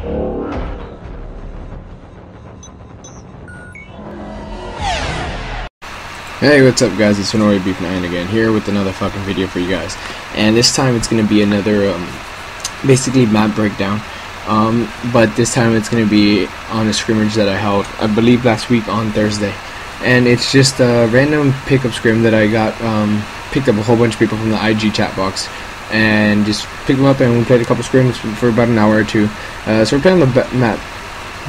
Hey, what's up guys, it's Sonori Beef 9 again, here with another fucking video for you guys. And this time it's going to be another, basically map breakdown. But this time it's going to be on a scrimmage that I held, I believe last week on Thursday. And it's just a random pickup scrim that I got, picked up a whole bunch of people from the IG chat box. And just picked them up and we played a couple scrims for about an hour or two. So we're playing on the map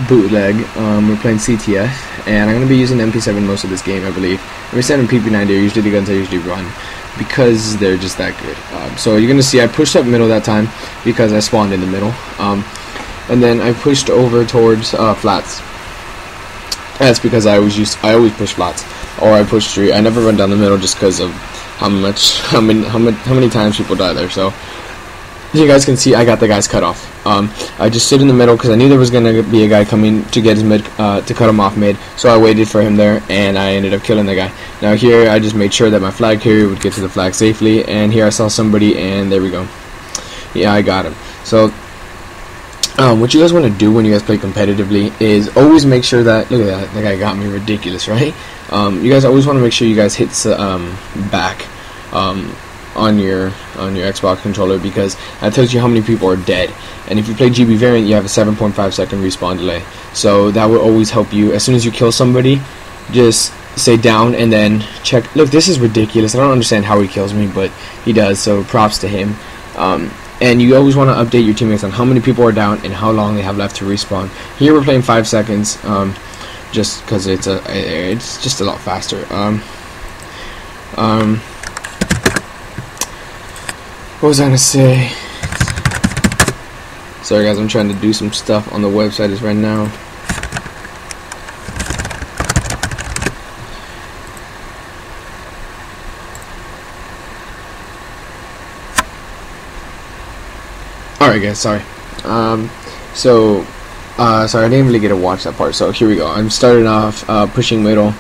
Bootleg. We're playing CTF, and I'm going to be using the MP7 most of this game, I believe. MP7 and PP90 are usually the guns I usually run because they're just that good. So you're going to see I pushed up middle that time because I spawned in the middle, and then I pushed over towards flats. That's because I always push flats, or I push street. I never run down the middle just because of how many times people die there. So you guys can see I got the guys cut off. I just stood in the middle because I knew there was going to be a guy coming to get his mid, to cut him off mid, so I waited for him there, and I ended up killing the guy. Now here, I just made sure that my flag carrier would get to the flag safely, and here I saw somebody, and there we go. Yeah, I got him. So, what you guys want to do when you guys play competitively is always make sure that, look at that guy got me ridiculous, right? You guys always want to make sure you guys hit back, on your Xbox controller, because that tells you how many people are dead. And if you play GB variant, you have a 7.5 second respawn delay, so that will always help you. As soon as you kill somebody, just say down and then check. Look, this is ridiculous. I don't understand how he kills me, but he does, so props to him. And you always want to update your teammates on how many people are down and how long they have left to respawn. Here we're playing 5 seconds, just because it's just a lot faster. What was I gonna say? Sorry guys, I'm trying to do some stuff on the website right now. Alright guys, sorry. Sorry, I didn't really get to watch that part, so here we go. I'm starting off pushing middle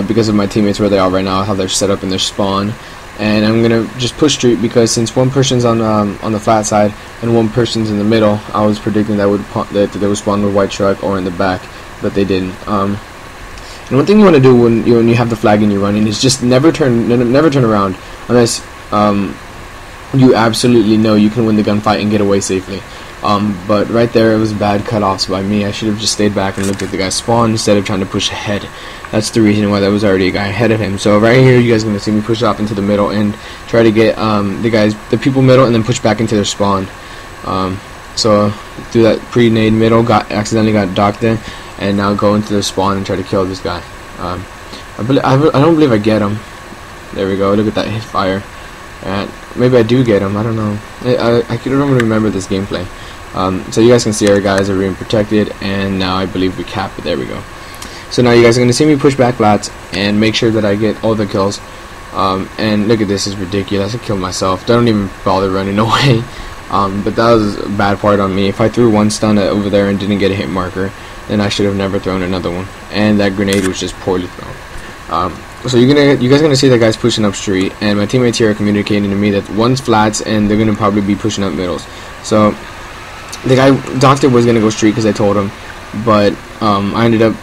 because of my teammates where they are right now, how they're set up in their spawn. And I'm gonna just push street because since one person's on the flat side and one person's in the middle, I was predicting that they would spawn with white truck or in the back, but they didn't. And one thing you want to do when you have the flag and you're running is just never turn around unless you absolutely know you can win the gunfight and get away safely. But right there, it was bad cutoffs by me. I should have just stayed back and looked at the guy's spawn instead of trying to push ahead. That's the reason why there was already a guy ahead of him. So right here, you guys are going to see me push off into the middle and try to get the people middle and then push back into their spawn. So do that pre-nade middle, accidentally got docked in, and now go into their spawn and try to kill this guy. I don't believe I get him. There we go. Look at that hit fire. And maybe I do get him. I don't know. I don't remember this gameplay. So you guys can see our guys are being protected, and now I believe we cap it. There we go. So now you guys are going to see me push back flats and make sure that I get all the kills. And look at this, is ridiculous. I killed myself. Don't even bother running away. But that was a bad part on me. If I threw one stun over there and didn't get a hit marker, then I should have never thrown another one. And that grenade was just poorly thrown. So you guys are gonna see that guy's pushing up street, and my teammates here are communicating to me that one's flats and they're gonna probably be pushing up middles. So the guy Doctor was gonna go street because I told him, but I ended up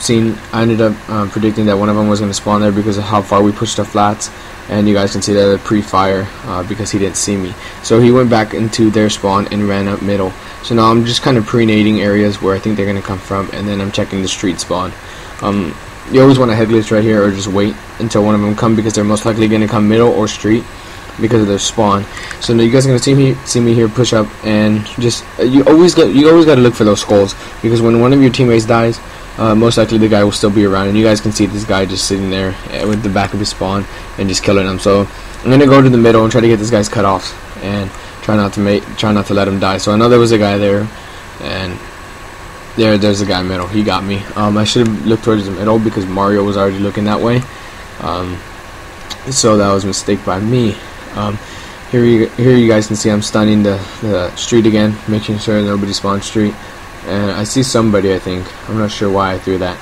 predicting that one of them was gonna spawn there because of how far we pushed the flats, and you guys can see that pre-fire because he didn't see me. So he went back into their spawn and ran up middle. So now I'm just kind of pre-nading areas where I think they're gonna come from, and then I'm checking the street spawn. You always want to head glitch right here, or just wait until one of them come, because they're most likely going to come middle or street because of their spawn. So now you guys are going to see me here push up, and just you always got to look for those skulls, because when one of your teammates dies, most likely the guy will still be around, and you guys can see this guy just sitting there with the back of his spawn and just killing him. So I'm going to go to the middle and try to get this guy's cut off and try not to let him die. So I know there was a guy there, and there's a guy in the middle. He got me. I should have looked towards the middle because Mario was already looking that way. So that was a mistake by me. Here you guys can see I'm stunning the street again, making sure nobody spawns street. And I see somebody, I think. I'm not sure why I threw that,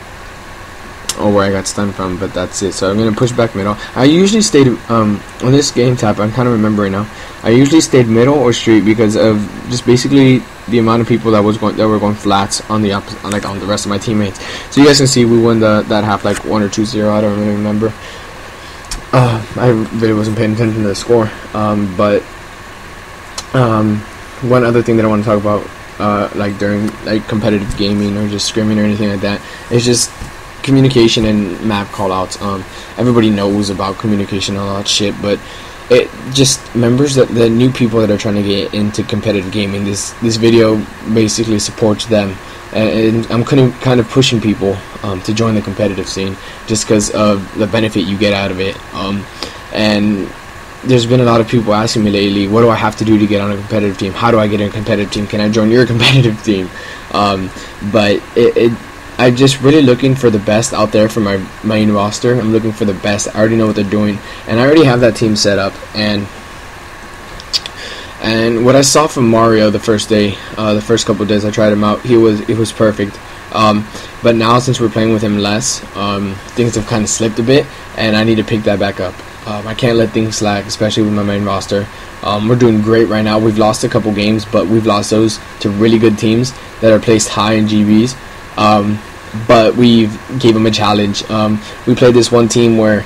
or where I got stunned from, but that's it. So I'm going to push back middle. I usually stayed, on this game tab, I'm kind of remembering now, I usually stayed middle or street because of just basically the amount of people that were going flats on the on the rest of my teammates. So you guys can see we won that half like 1 or 2-0. I don't really remember. I really wasn't paying attention to the score. But one other thing that I want to talk about, like during like competitive gaming or just scrimming or anything like that, is just communication and map callouts. Everybody knows about communication and all that shit, but it just members that the new people that are trying to get into competitive gaming, this video basically supports them, and I'm kind of pushing people to join the competitive scene just because of the benefit you get out of it. And there's been a lot of people asking me lately, what do I have to do to get on a competitive team? How do I get in a competitive team? Can I join your competitive team? But I'm just really looking for the best out there for my main roster. I'm looking for the best. I already know what they're doing, and I already have that team set up. And what I saw from Mario the first day, the first couple of days I tried him out, it was perfect. But now since we're playing with him less, things have kind of slipped a bit, and I need to pick that back up. I can't let things slack, especially with my main roster. We're doing great right now. We've lost a couple games, but we've lost those to really good teams that are placed high in GBs. But we gave them a challenge. We played this one team where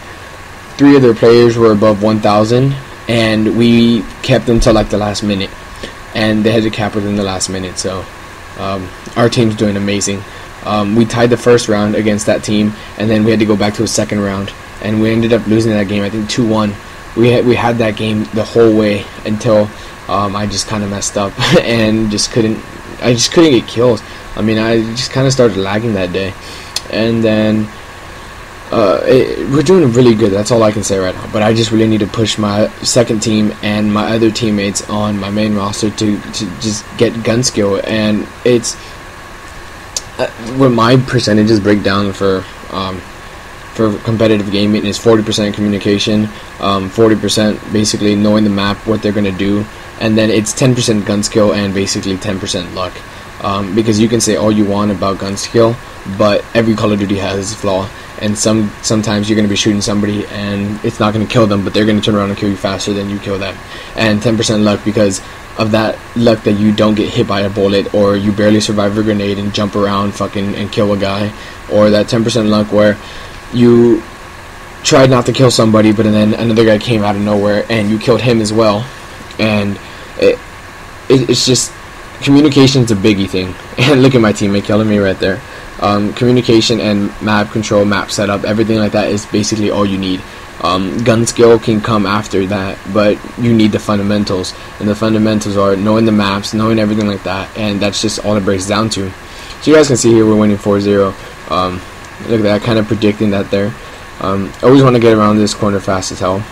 3 of their players were above 1,000, and we kept them till like the last minute, and they had to cap within the last minute. So our team's doing amazing. We tied the first round against that team, and then we had to go back to a second round, and we ended up losing that game, I think 2-1. We had that game the whole way until I just kind of messed up and just couldn't get kills. I mean, I just kind of started lagging that day, and then we're doing really good. That's all I can say right now. But I just really need to push my second team and my other teammates on my main roster to just get gun skill. And it's when my percentages break down for competitive gaming is 40% communication, 40% basically knowing the map, what they're gonna do, and then it's 10% gun skill and basically 10% luck. Because you can say all you want about gun skill, but every Call of Duty has its flaw, and sometimes you're going to be shooting somebody and it's not going to kill them, but they're going to turn around and kill you faster than you kill them. And 10% luck because of that luck that you don't get hit by a bullet, or you barely survive a grenade and jump around fucking and kill a guy, or that 10% luck where you tried not to kill somebody, but then another guy came out of nowhere and you killed him as well. And it's just communication's a biggie thing. And look at my teammate killing me right there. Communication and map control, map setup, everything like that is basically all you need. Gun skill can come after that, but you need the fundamentals, and the fundamentals are knowing the maps, knowing everything like that, and that's just all it breaks down to. So you guys can see here we're winning 4-0. Look at that, kind of predicting that there. Always want to get around this corner fast as hell.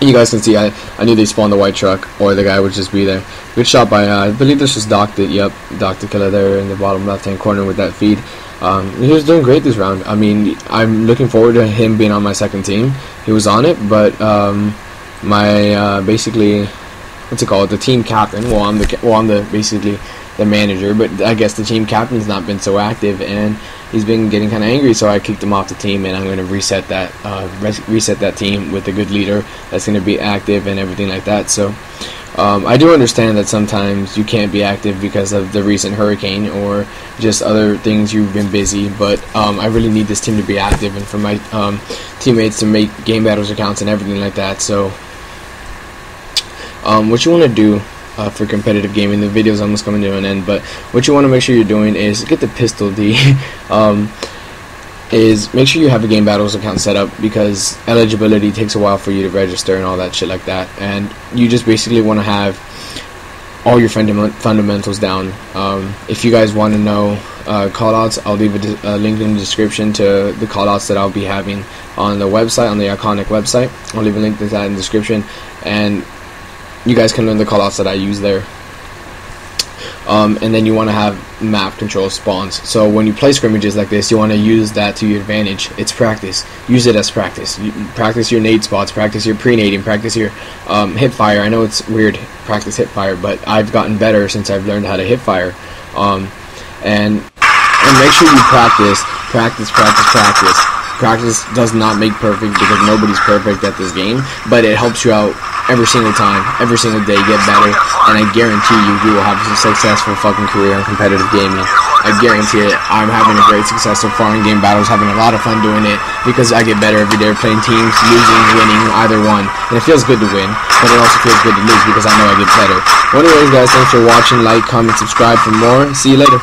You guys can see I knew they spawned the white truck, or the guy would just be there. Good shot by, I believe this was Doc the killer there in the bottom left hand corner with that feed. He was doing great this round. I mean, I'm looking forward to him being on my second team. He was on it, but my basically, what's it called, the team captain, well I'm the basically the manager, but I guess the team captain's not been so active, and he's been getting kind of angry, so I kicked him off the team, and I'm going to reset that team with a good leader that's going to be active and everything like that. So I do understand that sometimes you can't be active because of the recent hurricane or just other things, you've been busy, but I really need this team to be active and for my teammates to make game battles accounts and everything like that. So what you want to do for competitive gaming, the video's almost coming to an end, but what you want to make sure you're doing is get the pistol D. Is make sure you have a game battles account set up, because eligibility takes a while for you to register and all that shit like that, and you just basically want to have all your fundamentals down. If you guys want to know callouts, I'll leave a link in the description to the callouts that I'll be having on the website, on the Iconic website. I'll leave a link to that in the description, and you guys can learn the callouts that I use there. And then you want to have map control spawns. So when you play scrimmages like this, you want to use that to your advantage. It's practice. Use it as practice. Practice your nade spots. Practice your pre-nading. Practice your hip fire. I know it's weird, practice hip fire, but I've gotten better since I've learned how to hip fire. And make sure you practice. Practice does not make perfect, because nobody's perfect at this game, but it helps you out every single time, every single day, get better, and I guarantee you will have a successful fucking career in competitive gaming. I guarantee it. I'm having a great success so far in game battles, having a lot of fun doing it, because I get better every day playing teams, losing, winning, either one. And it feels good to win, but it also feels good to lose because I know I get better. Well, anyways guys, thanks for watching. Like, comment, subscribe for more. See you later.